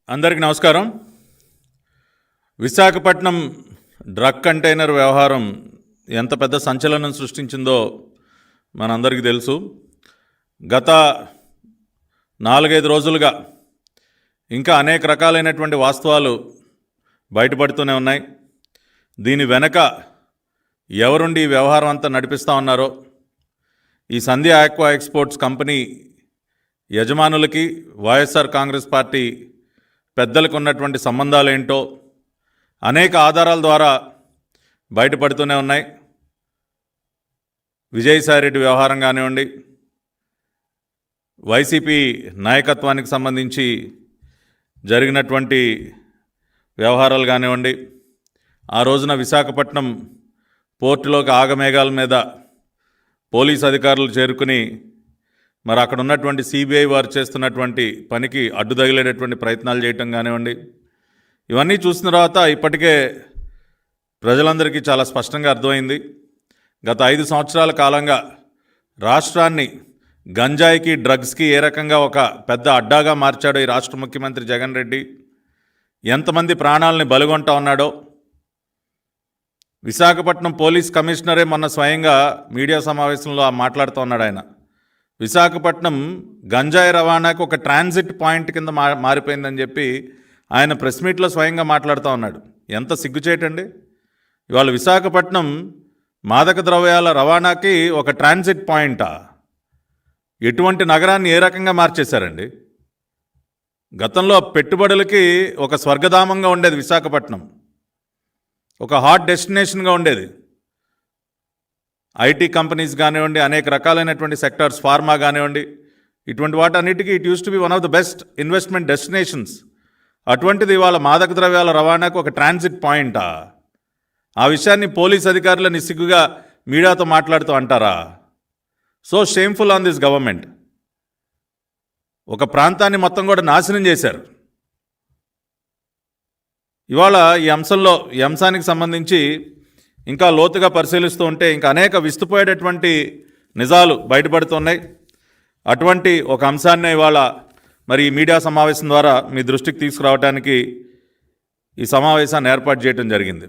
అందరికీ నమస్కారం. Visakhapatnam drug container వ్యవహారం ఎంత పెద్ద సంచలనం సృష్టించిందో మనందరికీ తెలుసు. గత 4-5 రోజులుగా ఇంకా అనేక రకాలైనటువంటి వాస్తవాలు బయటపడుతూనే ఉన్నాయి. దీని వెనక ఎవరుండి ఈ వ్యవహారం అంతా నడిపిస్తూ ఉన్నారో, ఈ సంధ్య ఆక్వా ఎక్స్పోర్ట్స్ కంపెనీ యజమానులకి వైఎస్ఆర్ కాంగ్రెస్ పార్టీ పెద్దలకు ఉన్నటువంటి సంబంధాలు ఏంటో అనేక ఆధారాల ద్వారా బయటపడుతూనే ఉన్నాయి. విజయసాయిరెడ్డి వ్యవహారం కానివ్వండి, వైసీపీ నాయకత్వానికి సంబంధించి జరిగినటువంటి వ్యవహారాలు కానివ్వండి, ఆ రోజున విశాఖపట్నం పోర్టులోకి ఆగమేఘాల మీద పోలీస్ అధికారులు చేరుకుని మరి అక్కడ ఉన్నటువంటి సిబిఐ వారు చేస్తున్నటువంటి పనికి అడ్డు తగిలేటటువంటి ప్రయత్నాలు చేయటం కానివ్వండి, ఇవన్నీ చూసిన తర్వాత ఇప్పటికే ప్రజలందరికీ చాలా స్పష్టంగా అర్థమైంది. గత 5 సంవత్సరాల కాలంగా రాష్ట్రాన్ని గంజాయికి, డ్రగ్స్కి ఏ రకంగా ఒక పెద్ద అడ్డాగా మార్చాడో ఈ రాష్ట్ర ముఖ్యమంత్రి జగన్ రెడ్డి, ఎంతమంది ప్రాణాలని బలిగొంటా ఉన్నాడో. విశాఖపట్నం పోలీస్ కమిషనరే మొన్న స్వయంగా మీడియా సమావేశంలో మాట్లాడుతూ ఉన్నాడు. ఆయన విశాఖపట్నం గంజాయి రవాణాకు ఒక ట్రాన్సిట్ పాయింట్ కింద మారిపోయిందని చెప్పి ఆయన ప్రెస్ మీట్లో స్వయంగా మాట్లాడుతూ ఉన్నాడు. ఎంత సిగ్గుచేటండి! ఇవాళ విశాఖపట్నం మాదక ద్రవ్యాల రవాణాకి ఒక ట్రాన్సిట్ పాయింటా? ఎటువంటి నగరాన్ని ఏ రకంగా మార్చేశారండి! గతంలో పెట్టుబడులకి ఒక స్వర్గధామంగా ఉండేది విశాఖపట్నం, ఒక హాట్ డెస్టినేషన్గా ఉండేది. ఐటీ కంపెనీస్ కానివ్వండి, అనేక రకాలైనటువంటి సెక్టార్స్, ఫార్మా కానివ్వండి, ఇటువంటి వాటన్నిటికీ it use to be one of the best investment destinations. అటువంటిది ఇవాళ మాదక ద్రవ్యాల రవాణాకు ఒక ట్రాన్సిట్ పాయింటా? ఆ విషయాన్ని పోలీస్ అధికారులు నిస్సిగ్గుగా మీడియాతో మాట్లాడుతూ అంటారా? So shameful on this government. ఒక ప్రాంతాన్ని మొత్తం కూడా నాశనం చేశారు. ఇవాళ ఈ అంశానికి సంబంధించి ఇంకా లోతుగా పరిశీలిస్తూ ఉంటే ఇంకా అనేక విస్తుపోయేటటువంటి నిజాలు బయటపడుతున్నాయి. అటువంటి ఒక అంశాన్ని ఇవాళ మరి ఈ మీడియా సమావేశం ద్వారా మీ దృష్టికి తీసుకురావడానికి ఈ సమావేశాన్ని ఏర్పాటు చేయడం జరిగింది.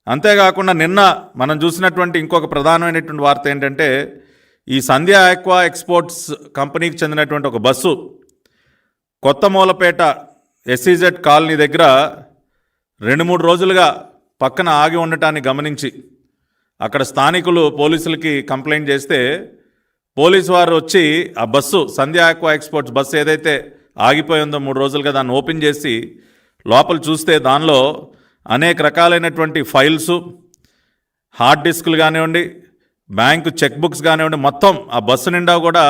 అంతేకాకుండా నిన్న మనం చూసినటువంటి ఇంకొక ప్రధానమైనటువంటి వార్త ఏంటంటే, ఈ సంధ్య ఆక్వా ఎక్స్పోర్ట్స్ కంపెనీకి చెందినటువంటి ఒక బస్సు కొత్త మూలపేట ఎస్ఈజెడ్ కాలనీ దగ్గర 2-3 రోజులుగా పక్కన ఆగి ఉండటాన్ని గమనించి అక్కడ స్థానికులు పోలీసులకి కంప్లైంట్ చేస్తే పోలీసు వారు వచ్చి ఆ బస్సు, సంధ్య ఆక్వా ఎక్స్పోర్ట్స్ బస్సు ఏదైతే ఆగిపోయిందో 3 రోజులుగా, దాన్ని ఓపెన్ చేసి లోపల చూస్తే దానిలో అనేక రకాలైనటువంటి ఫైల్స్, హార్డ్ డిస్కులు కానివ్వండి, బ్యాంకు చెక్ బుక్స్ కానివ్వండి, మొత్తం ఆ బస్సు నిండా కూడా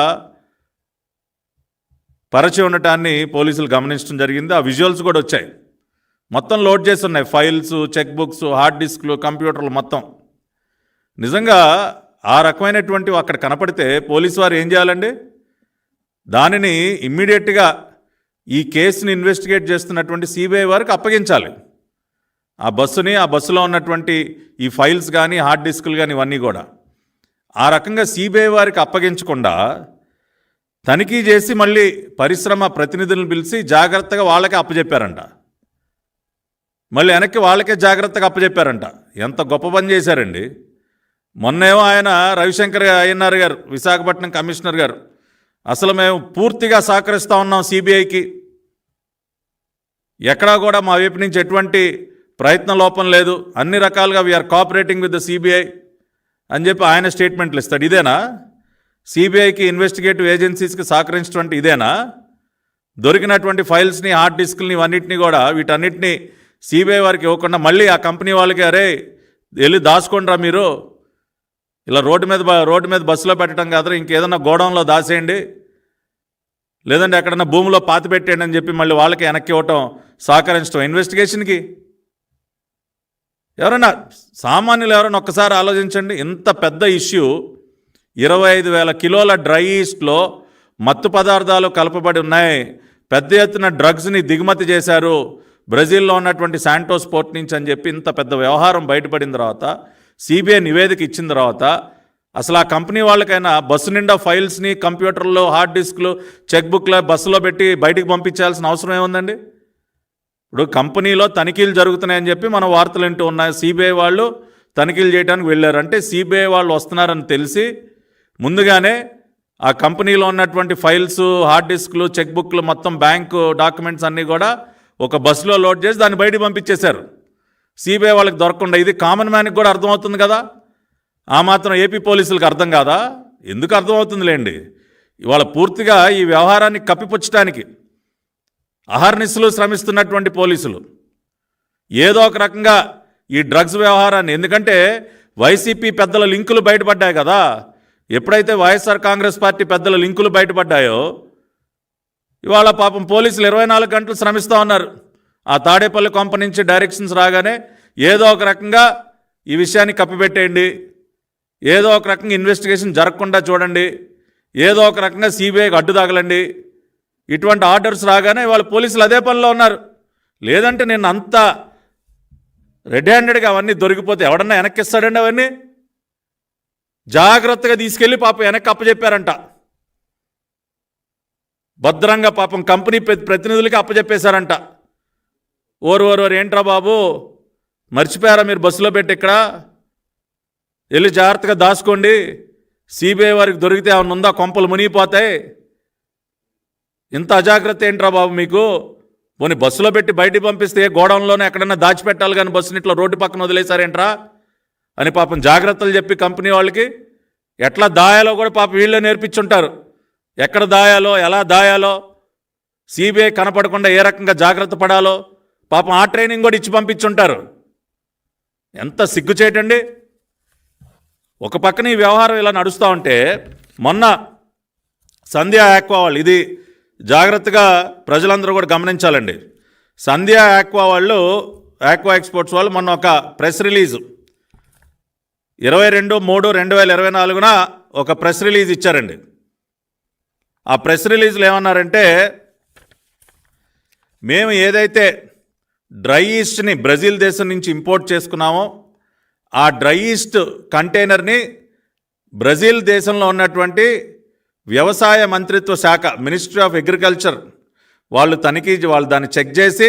పరిచి ఉండటాన్ని పోలీసులు గమనించడం జరిగింది. ఆ విజువల్స్ కూడా వచ్చాయి. మొత్తం లోడ్ చేసి ఉన్నాయి ఫైల్స్, చెక్ బుక్స్, హార్డ్ డిస్క్లు, కంప్యూటర్లు మొత్తం. నిజంగా ఆ రకమైనటువంటివి అక్కడ కనపడితే పోలీసు వారు ఏం చేయాలండి? దానిని ఇమ్మీడియట్గా ఈ కేసుని ఇన్వెస్టిగేట్ చేస్తున్నటువంటి సిబిఐ వారికి అప్పగించాలి. ఆ బస్సుని, ఆ బస్సులో ఉన్నటువంటి ఈ ఫైల్స్ కానీ, హార్డ్ డిస్కులు కానీ, ఇవన్నీ కూడా ఆ రకంగా సిబిఐ వారికి అప్పగించకుండా తనిఖీ చేసి మళ్ళీ పరిశ్రమ ప్రతినిధులను పిలిచి జాగ్రత్తగా వాళ్ళకే అప్పచెప్పారంట. మళ్ళీ వెనక్కి వాళ్ళకే జాగ్రత్తగా అప్పచెప్పారంట. ఎంత గొప్ప పని చేశారండి! మొన్నేమో ఆయన రవిశంకర్ అయ్యన్నార్ గారు, విశాఖపట్నం కమిషనర్ గారు, అసలు మేము పూర్తిగా సహకరిస్తూ ఉన్నాం సిబిఐకి, ఎక్కడా కూడా మా వైపు నుంచి ఎటువంటి ప్రయత్న లోపం లేదు, అన్ని రకాలుగా we're cooperating with the CBI అని చెప్పి ఆయన స్టేట్మెంట్లు ఇస్తాడు. ఇదేనా సిబిఐకి, ఇన్వెస్టిగేటివ్ ఏజెన్సీస్కి సహకరించినటువంటి? ఇదేనా దొరికినటువంటి ఫైల్స్ని, హార్డ్ డిస్కుల్ని, ఇవన్నిటిని కూడా వీటన్నిటిని సిబిఐ వారికి ఇవ్వకుండా మళ్ళీ ఆ కంపెనీ వాళ్ళకి, అరే వెళ్ళి దాచుకోండిరా మీరు, ఇలా రోడ్డు మీద బస్సులో పెట్టడం కాదు, ఇంకేదన్నా గోడౌన్లో దాసేయండి, లేదంటే ఎక్కడన్నా భూమిలో పాతి పెట్టేయండి అని చెప్పి మళ్ళీ వాళ్ళకి వెనక్కి ఇవ్వటం, సహకరించడం ఇన్వెస్టిగేషన్కి. ఎవరైనా సామాన్యులు ఎవరైనా ఒక్కసారి ఆలోచించండి. ఇంత పెద్ద ఇష్యూ, 25,000 కిలోల డ్రై ఈస్ట్లో మత్తు పదార్థాలు కలపబడి ఉన్నాయి, పెద్ద ఎత్తున డ్రగ్స్ని దిగుమతి చేశారు బ్రెజిల్లో ఉన్నటువంటి శాంటోస్ పోర్ట్ నుంచి అని చెప్పి ఇంత పెద్ద వ్యవహారం బయటపడిన తర్వాత, సిబిఐ నివేదిక ఇచ్చిన తర్వాత, అసలు ఆ కంపెనీ వాళ్ళకైనా బస్సు నిండా ఫైల్స్ని, కంప్యూటర్లు, హార్డ్ డిస్క్లు, చెక్ బుక్లు బస్సులో పెట్టి బయటికి పంపించాల్సిన అవసరం ఏముందండి? ఇప్పుడు కంపెనీలో తనిఖీలు జరుగుతున్నాయని చెప్పి మనం వార్తలు వింటూ ఉన్నాయి. సిబిఐ వాళ్ళు తనిఖీలు చేయడానికి వెళ్ళారు. అంటే సిబిఐ వాళ్ళు వస్తున్నారని తెలిసి ముందుగానే ఆ కంపెనీలో ఉన్నటువంటి ఫైల్స్, హార్డ్ డిస్క్లు, చెక్ బుక్లు, మొత్తం బ్యాంకు డాక్యుమెంట్స్ అన్నీ కూడా ఒక బస్సులో లోడ్ చేసి దాన్ని బయటికి పంపించేశారు. సిబిఐ వాళ్ళకి దొరకకుండా. ఇది కామన్ మ్యాన్కి కూడా అర్థమవుతుంది కదా. ఆ మాత్రం ఏపీ పోలీసులకు అర్థం కాదా? ఎందుకు అర్థమవుతుందిలేండి. ఇవాళ పూర్తిగా ఈ వ్యవహారాన్ని కప్పిపుచ్చడానికి అహర్నిశలు శ్రమిస్తున్నటువంటి పోలీసులు ఏదో ఒక రకంగా ఈ డ్రగ్స్ వ్యవహారాన్ని, ఎందుకంటే వైసీపీ పెద్దల లింకులు బయటపడ్డాయి కదా. ఎప్పుడైతే వైఎస్ఆర్ కాంగ్రెస్ పార్టీ పెద్దల లింకులు బయటపడ్డాయో ఇవాళ పాపం పోలీసులు 24 గంటలు శ్రమిస్తూ ఉన్నారు. ఆ తాడేపల్లి కొంప నుంచి డైరెక్షన్స్ రాగానే ఏదో ఒక రకంగా ఈ విషయాన్ని కప్పిపెట్టేయండి, ఏదో ఒక రకంగా ఇన్వెస్టిగేషన్ జరగకుండా చూడండి, ఏదో ఒక రకంగా సిబిఐకి అడ్డు తగలండి, ఇటువంటి ఆర్డర్స్ రాగానే వాళ్ళ పోలీసులు అదే పనిలో ఉన్నారు. లేదంటే నేను అంత రెడ్ హ్యాండెడ్గా అవన్నీ దొరికిపోతే ఎవడన్నా వెనక్కిస్తాడండి? అవన్నీ జాగ్రత్తగా తీసుకెళ్ళి పాపం వెనక్కి అప్పచెప్పారంట. భద్రంగా పాపం కంపెనీ ప్రతినిధులకి అప్పచెప్పేశారంట. ఓరు ఏంట్రా బాబు, మర్చిపోయారా మీరు బస్సులో పెట్టి ఇక్కడ వెళ్ళి జాగ్రత్తగా దాచుకోండి, సిబిఐ వారికి దొరికితే ఏమన్నా ఉందా, కొంపలు మునిగిపోతాయి, ఇంత అజాగ్రత్త ఏంట్రా బాబు మీకు, పోనీ బస్సులో పెట్టి బయటికి పంపిస్తే గోడౌన్లోనే ఎక్కడన్నా దాచిపెట్టాలి కానీ బస్సుని ఇట్లా రోడ్డు పక్కన వదిలేశారేంట్రా అని పాపం జాగ్రత్తలు చెప్పి కంపెనీ వాళ్ళకి ఎట్లా దాయాలో కూడా పాపం వీళ్ళే నేర్పించుంటారు. ఎక్కడ దాయాలో, ఎలా దాయాలో, సిబిఐ కనపడకుండా ఏ రకంగా జాగ్రత్త పడాలో పాపం ఆ ట్రైనింగ్ కూడా ఇచ్చి పంపించుంటారు. ఎంత సిగ్గుచేటండి. ఒక పక్కన ఈ వ్యవహారం ఇలా నడుస్తూ ఉంటే మొన్న సంధ్యా ఆక్వా వాళ్ళు, ఇది జాగ్రత్తగా ప్రజలందరూ కూడా గమనించాలండి. సంధ్యా ఆక్వా వాళ్ళు, ఆక్వా ఎక్స్పోర్ట్స్ వాళ్ళు మొన్న ఒక ప్రెస్ రిలీజ్ 22/3/2024 ఒక ప్రెస్ రిలీజ్ ఇచ్చారండి. ఆ ప్రెస్ రిలీజ్లో ఏమన్నారంటే, మేము ఏదైతే డ్రై ఈస్ట్ని బ్రెజిల్ దేశం నుంచి ఇంపోర్ట్ చేసుకున్నామో ఆ డ్రై ఈస్ట్ కంటైనర్ని బ్రెజిల్ దేశంలో ఉన్నటువంటి వ్యవసాయ మంత్రిత్వ శాఖ, మినిస్ట్రీ ఆఫ్ అగ్రికల్చర్ వాళ్ళు దాన్ని చెక్ చేసి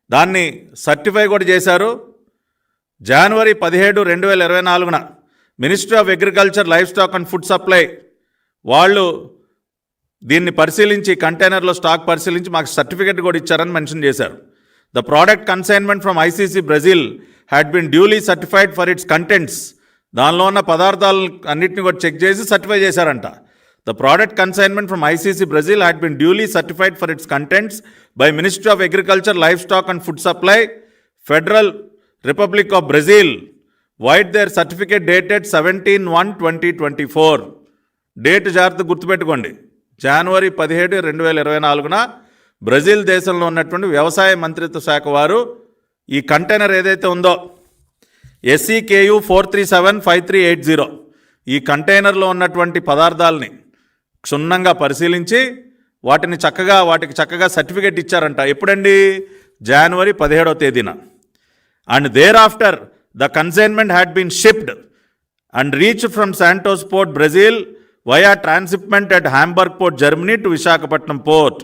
దాన్ని సర్టిఫై కూడా చేశారు. జనవరి 17, 2024 ministry of agriculture, livestock and food supply వాళ్ళు దీన్ని పరిశీలించి, కంటైనర్లో స్టాక్ పరిశీలించి మాకు సర్టిఫికెట్ కూడా ఇచ్చారని మెన్షన్ చేశారు. The product consignment from ICC Brazil had been duly certified for its contents. దానిలో ఉన్న పదార్థాలు అన్నింటినీ కూడా చెక్ చేసి సర్టిఫై చేశారంట. The product consignment from ICC Brazil had been duly certified for its contents by ministry of agriculture, livestock and food supply, federal republic of Brazil, vide their certificate dated 17/1/2024. Date జాగ్రత్త గుర్తుపెట్టుకోండి. జనవరి 17, 2024 Brazil దేశంలో ఉన్నటువంటి వ్యవసాయ మంత్రిత్వ శాఖ వారు ఈ container ఏదైతే ఉందో SEKU 4375380 ఈ కంటైనర్లో ఉన్నటువంటి పదార్థాలని క్షుణ్ణంగా పరిశీలించి వాటికి చక్కగా సర్టిఫికేట్ ఇచ్చారంట. ఎప్పుడండి? జనవరి 17వ తేదీన. And thereafter the consignment had been shipped and reached from Santos Port, Brazil via transshipment at Hamburg Port, Germany to Visakhapatnam Port,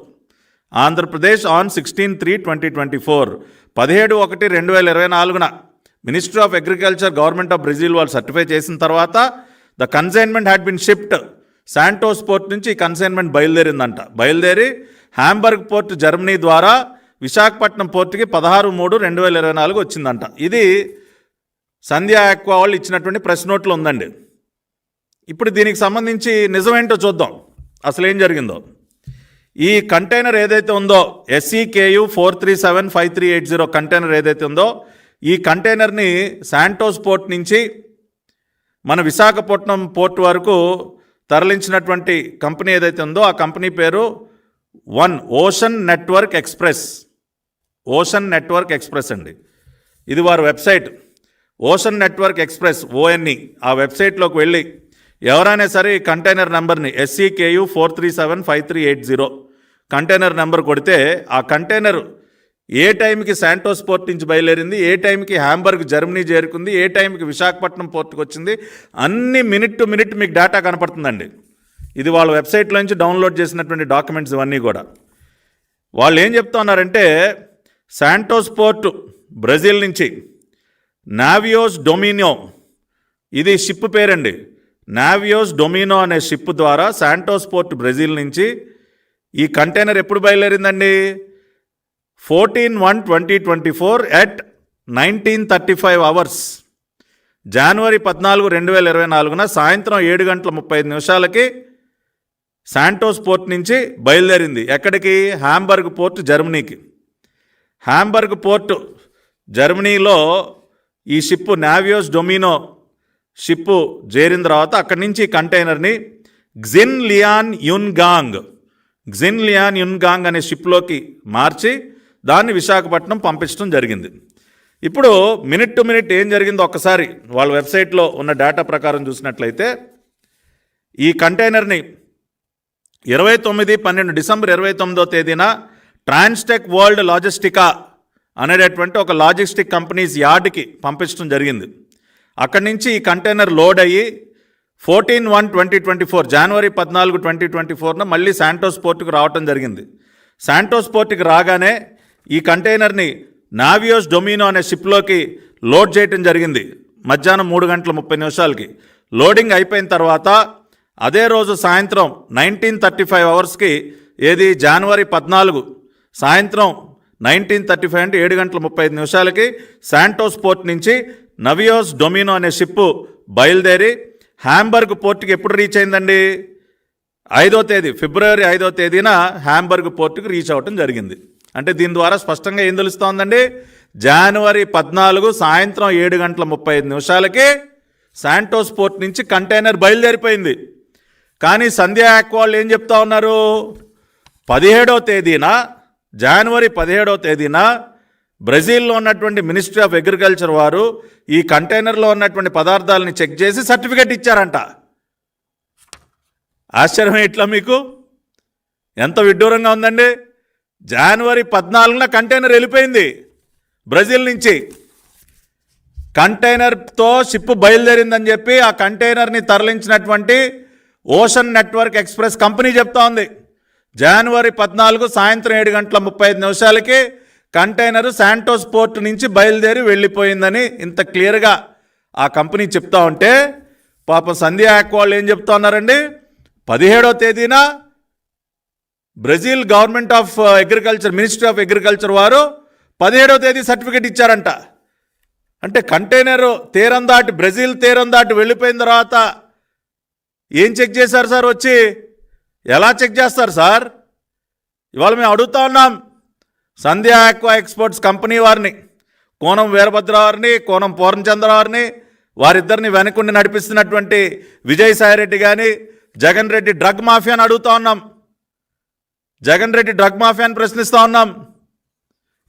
Andhra Pradesh on 16/3/2024. 17/1/2024 ministry of agriculture, government of Brazil వాళ్ళు certify చేసిన తర్వాత the consignment had been shipped. Santos port నుంచి ఈ consignment బయలుదేరి Hamburg port, Germany ద్వారా విశాఖపట్నం పోర్టుకి 16/3/2024 వచ్చిందంట. ఇది సంధ్యా ఆక్వా వాళ్ళు ఇచ్చినటువంటి ప్రెస్ నోట్లో ఉందండి. ఇప్పుడు దీనికి సంబంధించి నిజమేంటో చూద్దాం, అసలు ఏం జరిగిందో. ఈ కంటైనర్ ఏదైతే ఉందో SEKU 4375380 కంటైనర్ ఏదైతే ఉందో ఈ కంటైనర్ని శాంటోస్ పోర్ట్ నుంచి మన విశాఖపట్నం పోర్ట్ వరకు తరలించినటువంటి కంపెనీ ఏదైతే ఉందో ఆ కంపెనీ పేరు ఓషన్ నెట్వర్క్ ఎక్స్ప్రెస్ అండి. ఇది వారి website, ocean network express ONE. ఆ వెబ్సైట్లోకి వెళ్ళి ఎవరైనా సరే ఈ కంటైనర్ నెంబర్ని SEKU 4375380 కంటైనర్ నెంబర్ కొడితే ఆ కంటైనర్ ఏ టైంకి శాంటోస్ పోర్ట్ నుంచి బయలుదేరింది, ఏ టైంకి హాంబర్గ్ జర్మనీ చేరుకుంది, ఏ టైంకి విశాఖపట్నం పోర్ట్కి వచ్చింది, అన్ని మినిట్ టు మినిట్ మీకు డేటా కనపడుతుందండి. ఇది వాళ్ళ వెబ్సైట్లో నుంచి డౌన్లోడ్ చేసినటువంటి డాక్యుమెంట్స్ ఇవన్నీ కూడా. వాళ్ళు ఏం చెప్తున్నారంటే శాంటోస్ పోర్ట్ బ్రెజిల్ నుంచి నావియోస్ డొమినో, ఇది షిప్ పేరండి, నావియోస్ డొమినో అనే షిప్ ద్వారా శాంటోస్ పోర్ట్ బ్రెజిల్ నుంచి ఈ కంటైనర్ ఎప్పుడు బయలుదేరిందండి? 14/1/2024 at 19:35 అవర్స్, జనవరి 14, 2024 సాయంత్రం 7:35 శాంటోస్ పోర్ట్ నుంచి బయలుదేరింది. ఎక్కడికి? హాంబర్గ్ పోర్ట్, జర్మనీకి. హాంబర్గ్ పోర్ట్ జర్మనీలో ఈ షిప్ నావియోస్ డొమినో షిప్ చేరిన తర్వాత అక్కడి నుంచి ఈ కంటైనర్ని గ్జిన్లియాన్ యున్గాంగ్ అనే షిప్లోకి మార్చి దాన్ని విశాఖపట్నం పంపించడం జరిగింది. ఇప్పుడు మినిట్ టు మినిట్ ఏం జరిగిందో ఒక్కసారి వాళ్ళ వెబ్సైట్లో ఉన్న డేటా ప్రకారం చూసినట్లయితే, ఈ కంటైనర్ని 29/12 డిసెంబర్ 29 ట్రాన్స్టెక్ వరల్డ్ లాజిస్టికా అనేటటువంటి ఒక లాజిస్టిక్ కంపెనీస్ యార్డ్కి పంపించడం జరిగింది. అక్కడి నుంచి ఈ కంటైనర్ లోడ్ అయ్యి 14/1/2024 జనవరి 14, 2024 మళ్ళీ శాంటోస్ పోర్టుకు రావటం జరిగింది. శాంటోస్ పోర్టుకి రాగానే ఈ కంటైనర్ని నావియోస్ డొమినో అనే షిప్లోకి లోడ్ చేయటం జరిగింది. మధ్యాహ్నం 3:30 లోడింగ్ అయిపోయిన తర్వాత అదే రోజు సాయంత్రం 19:35 అవర్స్కి, ఏది జనవరి 14 సాయంత్రం 19:35 అంటే 7:35 శాంటోస్ పోర్ట్ నుంచి నావియోస్ డొమినో అనే షిప్ బయలుదేరి హాంబర్గ్ పోర్టుకి ఎప్పుడు రీచ్ అయిందండి? 5వ తేదీ, ఫిబ్రవరి 5వ తేదీన హాంబర్గ్ పోర్టుకి రీచ్ అవ్వటం జరిగింది. అంటే దీని ద్వారా స్పష్టంగా ఏం తెలుస్తోందండి? జనవరి 14 సాయంత్రం 7:35 శాంటోస్ పోర్ట్ నుంచి కంటైనర్ బయలుదేరిపోయింది. కానీ సంధ్యా యాక్వాళ్ళు ఏం చెప్తా ఉన్నారు? 17వ తేదీన, జనవరి 17వ తేదీన బ్రెజిల్లో ఉన్నటువంటి మినిస్ట్రీ ఆఫ్ అగ్రికల్చర్ వారు ఈ కంటైనర్లో ఉన్నటువంటి పదార్థాలని చెక్ చేసి సర్టిఫికెట్ ఇచ్చారంట. ఆశ్చర్యం ఇట్లా మీకు ఎంత విడ్డూరంగా ఉందండి. జనవరి 14 కంటైనర్ వెళ్ళిపోయింది బ్రెజిల్ నుంచి. కంటైనర్తో షిప్ బయలుదేరిందని చెప్పి ఆ కంటైనర్ని తరలించినటువంటి ఓషన్ నెట్వర్క్ ఎక్స్ప్రెస్ కంపెనీ చెప్తా ఉంది. జనవరి 14 సాయంత్రం 7:35 కంటైనర్ శాంటోస్ పోర్ట్ నుంచి బయలుదేరి వెళ్ళిపోయిందని ఇంత క్లియర్గా ఆ కంపెనీ చెప్తా ఉంటే, పాపం సంధ్యా యాక్ వాళ్ళు ఏం చెప్తా ఉన్నారండి? 17వ తేదీన Brazil government of agriculture, ministry of agriculture వారు 17వ తేదీ సర్టిఫికెట్ ఇచ్చారంట. అంటే కంటైనర్ తీరం దాటి, బ్రెజిల్ తీరం దాటి వెళ్ళిపోయిన తర్వాత ఏం చెక్ చేశారు సార్? వచ్చి ఎలా చెక్ చేస్తారు సార్? ఇవాళ మేము అడుగుతా ఉన్నాం సంధ్యా ఆక్వా ఎక్స్పోర్ట్స్ కంపెనీ వారిని, కోనం వీరభద్ర వారిని, కోనం పూర్ణచంద్ర వారిని, వారిద్దరిని వెనకుండి నడిపిస్తున్నటువంటి విజయసాయిరెడ్డి కానీ, జగన్ రెడ్డి డ్రగ్ మాఫియాని అడుగుతా ఉన్నాం. జగన్ రెడ్డి డ్రగ్ మాఫియాని ప్రశ్నిస్తూ ఉన్నాం.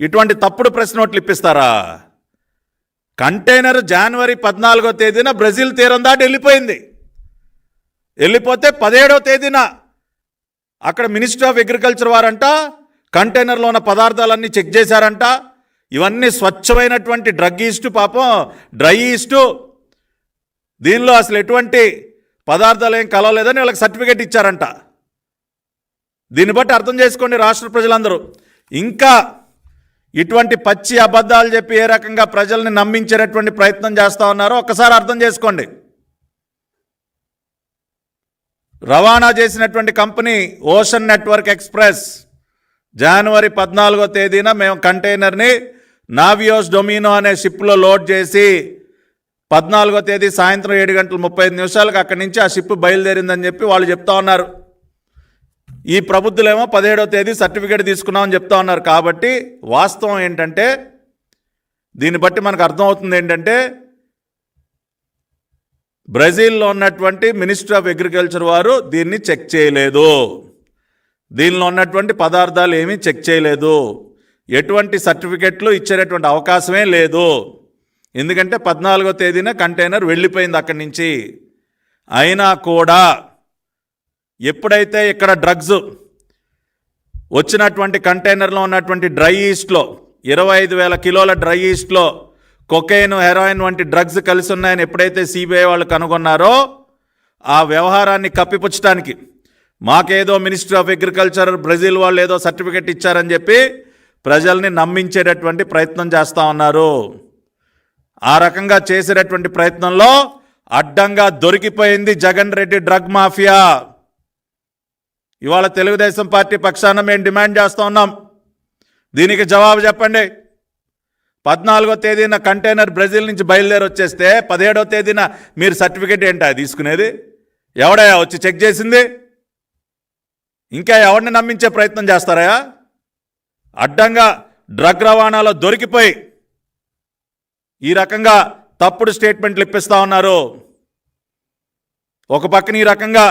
ఇటువంటి తప్పుడు ప్రశ్న నోట్లు ఇప్పిస్తారా? కంటైనర్ జనవరి 14వ తేదీన బ్రెజిల్ తీరం దాటి వెళ్ళిపోయింది. వెళ్ళిపోతే 17వ తేదీన అక్కడ మినిస్ట్రీ ఆఫ్ అగ్రికల్చర్ వారంట కంటైనర్లో ఉన్న పదార్థాలన్నీ చెక్ చేశారంట. ఇవన్నీ స్వచ్ఛమైనటువంటి డ్రగ్ ఈస్టు, పాపం డ్రై ఈస్టు, దీనిలో అసలు ఎటువంటి పదార్థాలు ఏం కలవలేదని వాళ్ళకి సర్టిఫికేట్ ఇచ్చారంట. దీన్ని బట్టి అర్థం చేసుకోండి రాష్ట్ర ప్రజలందరూ. ఇంకా ఇటువంటి పచ్చి అబద్ధాలు చెప్పి ఏ రకంగా ప్రజల్ని నమ్మించేటటువంటి ప్రయత్నం చేస్తూ ఉన్నారో ఒక్కసారి అర్థం చేసుకోండి. రవాణా చేసినటువంటి కంపెనీ ఓషన్ నెట్వర్క్ ఎక్స్ప్రెస్ జనవరి 14వ తేదీన మేము కంటైనర్ని నావియోస్ డొమినో అనే షిప్లో లోడ్ చేసి 14వ తేదీ సాయంత్రం 7:35 అక్కడి నుంచి ఆ షిప్ బయలుదేరిందని చెప్పి వాళ్ళు చెప్తా ఉన్నారు. ఈ ప్రబుద్ధులేమో 17వ తేదీ సర్టిఫికేట్ తీసుకున్నామని చెప్తా ఉన్నారు. కాబట్టి వాస్తవం ఏంటంటే, దీన్ని బట్టి మనకు అర్థమవుతుంది ఏంటంటే, బ్రెజిల్లో ఉన్నటువంటి మినిస్ట్రీ ఆఫ్ అగ్రికల్చర్ వారు దీన్ని చెక్ చేయలేదు. దీనిలో ఉన్నటువంటి పదార్థాలు ఏమీ చెక్ చేయలేదు. ఎటువంటి సర్టిఫికెట్లు ఇచ్చేటటువంటి అవకాశమే లేదు. ఎందుకంటే 14వ తేదీన కంటైనర్ వెళ్ళిపోయింది అక్కడి నుంచి. అయినా కూడా ఎప్పుడైతే ఇక్కడ డ్రగ్స్ వచ్చినటువంటి కంటైనర్లో ఉన్నటువంటి డ్రై ఈస్ట్లో 25,000 కిలోల డ్రై ఈస్ట్లో కొకైన్, హెరాయిన్ వంటి డ్రగ్స్ కలిసి ఉన్నాయని ఎప్పుడైతే సిబిఐ వాళ్ళు కనుగొన్నారో, ఆ వ్యవహారాన్ని కప్పిపుచ్చడానికి మాకేదో మినిస్ట్రీ ఆఫ్ అగ్రికల్చర్ బ్రెజిల్ వాళ్ళు ఏదో సర్టిఫికెట్ ఇచ్చారని చెప్పి ప్రజల్ని నమ్మించేటటువంటి ప్రయత్నం చేస్తూ ఉన్నారు. ఆ రకంగా చేసేటటువంటి ప్రయత్నంలో అడ్డంగా దొరికిపోయింది జగన్ రెడ్డి డ్రగ్ మాఫియా. ఇవాళ తెలుగుదేశం పార్టీ పక్షాన మేము డిమాండ్ చేస్తూ ఉన్నాం, దీనికి జవాబు చెప్పండి. 14వ తేదీన కంటైనర్ బ్రెజిల్ నుంచి బయలుదేరి వచ్చేస్తే 17వ తేదీన మీరు సర్టిఫికేట్ ఏంటా తీసుకునేది? ఎవడయా వచ్చి చెక్ చేసింది? ఇంకా ఎవరిని నమ్మించే ప్రయత్నం చేస్తారా? అడ్డంగా డ్రగ్ రవాణాలో దొరికిపోయి ఈ రకంగా తప్పుడు స్టేట్మెంట్లు ఇప్పిస్తూ ఉన్నారు. ఒక పక్కన ఈ రకంగా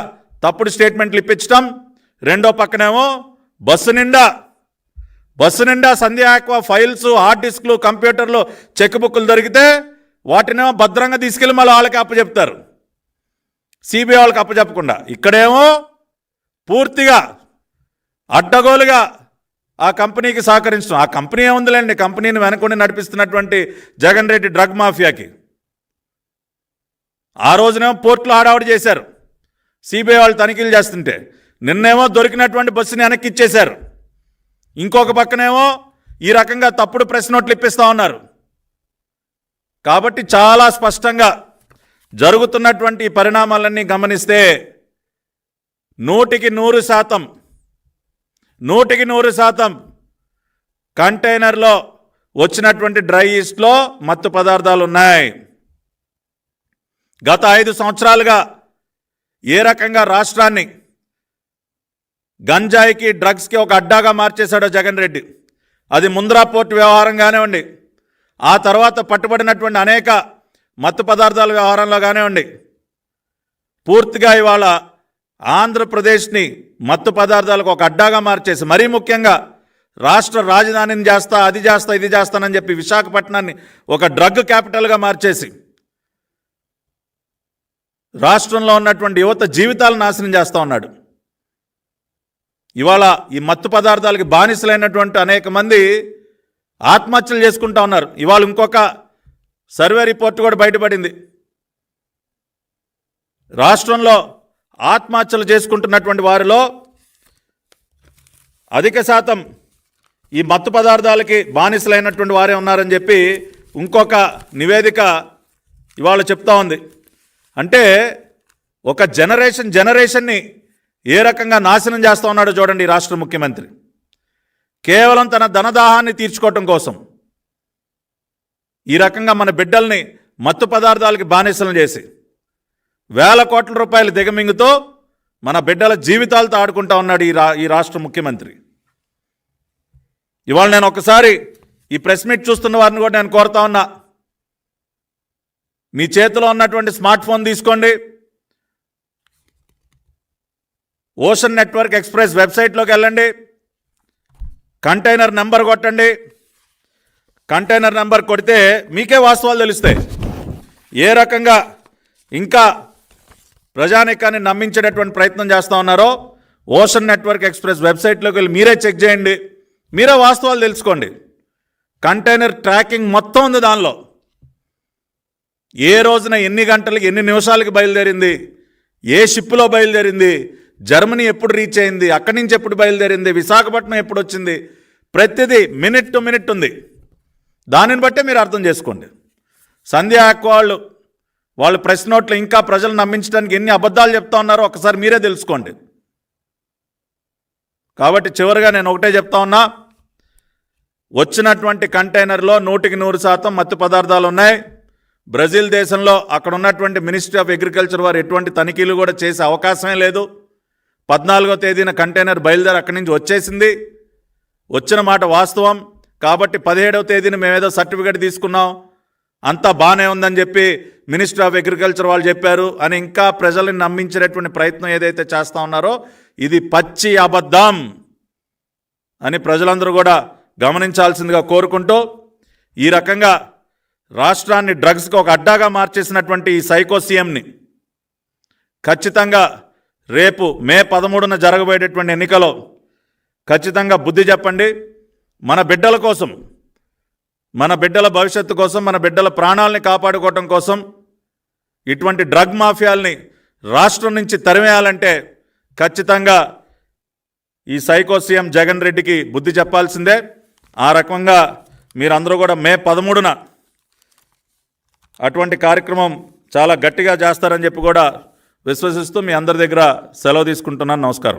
తప్పుడు స్టేట్మెంట్లు ఇప్పించడం, రెండో పక్కనేమో బస్సు నిండా సంధ్యా ఆక్వా ఫైల్స్, హార్డ్ డిస్క్లు, కంప్యూటర్లు, చెక్ బుక్లు దొరికితే వాటినేమో భద్రంగా తీసుకెళ్ళి మళ్ళీ వాళ్ళకి అప్పచెప్తారు, సిబిఐ వాళ్ళకి అప్పచెప్పకుండా. ఇక్కడేమో పూర్తిగా అడ్డగోలుగా ఆ కంపెనీకి సహకరించడం. ఆ కంపెనీ ఏముందిలేండి, కంపెనీని వెనకొని నడిపిస్తున్నటువంటి జగన్ రెడ్డి డ్రగ్ మాఫియాకి. ఆ రోజునేమో పోర్టులో హడావుడి చేశారు, సిబిఐ వాళ్ళు తనిఖీలు చేస్తుంటే. నిన్నేమో దొరికినటువంటి బస్సుని వెనక్కి ఇచ్చేశారు. ఇంకొక పక్కనేమో ఈ రకంగా తప్పుడు ప్రెస్ నోట్లు ఇప్పిస్తూ ఉన్నారు. కాబట్టి చాలా స్పష్టంగా జరుగుతున్నటువంటి ఈ పరిణామాలన్నీ గమనిస్తే 100% కంటైనర్లో వచ్చినటువంటి డ్రై ఈస్ట్లో మత్తు పదార్థాలు ఉన్నాయి. గత 5 సంవత్సరాలుగా ఏ రకంగా రాష్ట్రాన్ని గంజాయికి, డ్రగ్స్కి ఒక అడ్డాగా మార్చేశాడో జగన్ రెడ్డి, అది ముంద్రా పోర్టు వ్యవహారం కానివ్వండి, ఆ తర్వాత పట్టుబడినటువంటి అనేక మత్తు పదార్థాల వ్యవహారంలో కానివ్వండి, పూర్తిగా ఇవాళ ఆంధ్రప్రదేశ్ని మత్తు పదార్థాలకు ఒక అడ్డాగా మార్చేసి, మరీ ముఖ్యంగా రాష్ట్ర రాజధానిని చేస్తా, అది చేస్తా, ఇది చేస్తానని చెప్పి విశాఖపట్నాన్ని ఒక డ్రగ్ క్యాపిటల్గా మార్చేసి రాష్ట్రంలో ఉన్నటువంటి యువత జీవితాలు నాశనం చేస్తూ ఉన్నాడు. ఇవాళ ఈ మత్తు పదార్థాలకి బానిసలైనటువంటి అనేక మంది ఆత్మహత్యలు చేసుకుంటూ ఉన్నారు. ఇవాళ ఇంకొక సర్వే రిపోర్ట్ కూడా బయటపడింది. రాష్ట్రంలో ఆత్మహత్యలు చేసుకుంటున్నటువంటి వారిలో అధిక శాతం ఈ మత్తు పదార్థాలకి బానిసలైనటువంటి వారే ఉన్నారని చెప్పి ఇంకొక నివేదిక ఇవాళ చెప్తా ఉంది. అంటే ఒక జనరేషన్ని ఏ రకంగా నాశనం చేస్తూ ఉన్నాడో చూడండి ఈ రాష్ట్ర ముఖ్యమంత్రి. కేవలం తన ధనదాహాన్ని తీర్చుకోవటం కోసం ఈ రకంగా మన బిడ్డల్ని మత్తు పదార్థాలకి బానిసలను చేసి వేల కోట్ల రూపాయలు దిగమింగుతో మన బిడ్డల జీవితాలతో ఆడుకుంటా ఉన్నాడు ఈ రాష్ట్ర ముఖ్యమంత్రి. ఇవాళ నేను ఒకసారి ఈ ప్రెస్ మీట్ చూస్తున్న వారిని కూడా నేను కోరుతా ఉన్నా, మీ చేతిలో ఉన్నటువంటి స్మార్ట్ ఫోన్ తీసుకోండి, ఓషన్ నెట్వర్క్ ఎక్స్ప్రెస్ వెబ్సైట్లోకి వెళ్ళండి, కంటైనర్ నెంబర్ కొట్టండి. కంటైనర్ నెంబర్ కొడితే మీకే వాస్తవాలు తెలుస్తాయి. ఏ రకంగా ఇంకా ప్రజానీకాన్ని నమ్మించేటటువంటి ప్రయత్నం చేస్తూ ఉన్నారో ఓషన్ నెట్వర్క్ ఎక్స్ప్రెస్ వెబ్సైట్లోకి వెళ్ళి మీరే చెక్ చేయండి, మీరే వాస్తవాలు తెలుసుకోండి. కంటైనర్ ట్రాకింగ్ మొత్తం ఉంది దానిలో. ఏ రోజున ఎన్ని గంటలకి ఎన్ని నిమిషాలకి బయలుదేరింది, ఏ షిప్లో బయలుదేరింది, జర్మనీ ఎప్పుడు రీచ్ అయింది, అక్కడి నుంచి ఎప్పుడు బయలుదేరింది, విశాఖపట్నం ఎప్పుడు వచ్చింది, ప్రతిదీ మినిట్ టు మినిట్ ఉంది. దానిని బట్టే మీరు అర్థం చేసుకోండి. సంధ్యా ఆక్వా వాళ్ళు ప్రెస్ నోట్లు ఇంకా ప్రజలు నమ్మించడానికి ఎన్ని అబద్ధాలు చెప్తా ఉన్నారో ఒకసారి మీరే తెలుసుకోండి. కాబట్టి చివరిగా నేను ఒకటే చెప్తా ఉన్నా, వచ్చినటువంటి కంటైనర్లో 100% మత్తు పదార్థాలు ఉన్నాయి. బ్రెజిల్ దేశంలో అక్కడ ఉన్నటువంటి మినిస్ట్రీ ఆఫ్ అగ్రికల్చర్ వారు ఎటువంటి తనిఖీలు కూడా చేసే అవకాశమే లేదు. 14వ తేదీన కంటైనర్ బయలుదేరి అక్కడి నుంచి వచ్చేసింది, వచ్చిన మాట వాస్తవం. కాబట్టి 17వ తేదీన మేమేదో సర్టిఫికేట్ తీసుకున్నాం, అంతా బాగానే ఉందని చెప్పి మినిస్ట్రీ ఆఫ్ అగ్రికల్చర్ వాళ్ళు చెప్పారు అని ఇంకా ప్రజల్ని నమ్మించేటటువంటి ప్రయత్నం ఏదైతే చేస్తూ ఉన్నారో ఇది పచ్చి అబద్ధం అని ప్రజలందరూ కూడా గమనించాల్సిందిగా కోరుకుంటూ, ఈ రకంగా రాష్ట్రాన్ని డ్రగ్స్కి ఒక అడ్డాగా మార్చేసినటువంటి ఈ సైకో సీఎంని ఖచ్చితంగా రేపు మే 13న జరగబోయేటటువంటి ఎన్నికలో ఖచ్చితంగా బుద్ధి చెప్పండి. మన బిడ్డల కోసం, మన బిడ్డల భవిష్యత్తు కోసం, మన బిడ్డల ప్రాణాలని కాపాడుకోవటం కోసం ఇటువంటి డ్రగ్ మాఫియాల్ని రాష్ట్రం నుంచి తరిమేయాలంటే ఖచ్చితంగా ఈ సైకో సీఎం జగన్ రెడ్డికి బుద్ధి చెప్పాల్సిందే. ఆ రకంగా మీరందరూ కూడా మే 13న అటువంటి కార్యక్రమం చాలా గట్టిగా చేస్తారని చెప్పి కూడా విశ్వసిస్తూ మీ అందరి దగ్గర సెలవు తీసుకుంటున్నాను. నమస్కారం.